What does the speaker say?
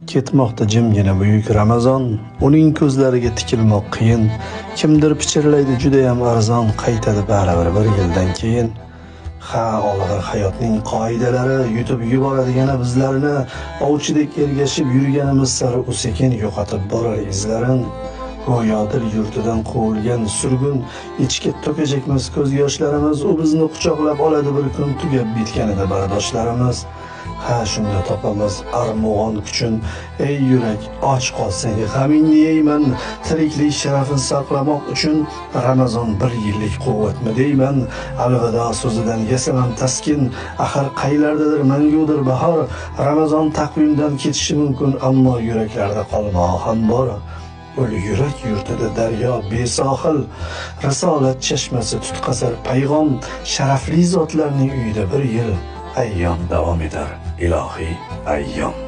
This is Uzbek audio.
Ketmoqda jimgina buyuk Ramazon, uning ko'zlariga tikilmoq qiyin. Kimdir pichirlaydi juda ham arzon, qaytadi baribir bir yildan keyin. Ha, olg'ir hayotning qoidalari yutib yuboradigan bizlarni, ovchidek ergashib yurganimiz sari u sekin yo'qotib borar izlarin. Go'yodir yurtidan quvilgan surgun, ichga to'kajakmiz ko'z yoshlarimiz, u bizni quchoqlab oladi bir kun tugab bitganida bardoshlarimiz. Ha, shunda topamiz armug'on kuchun, ey yurak, och qolsang g'amingni yeyman, tiriklik sharafini saqlamoq uchun Ramazon bir yillik quvvatmi deyman. Alvida so'zidan yasamam taskin, axir qaylardadir mangudir bahor. Ramazon taqvimdan ketishi mumkin, ammo yuraklarda qolmog'i ham bor. Ul yurak yurtida daryo besohil, risolat chashmasi tutqazar payg'om, sharafli zotlarning uyida bir yil ayyom davom etar, ilohiy ayyom.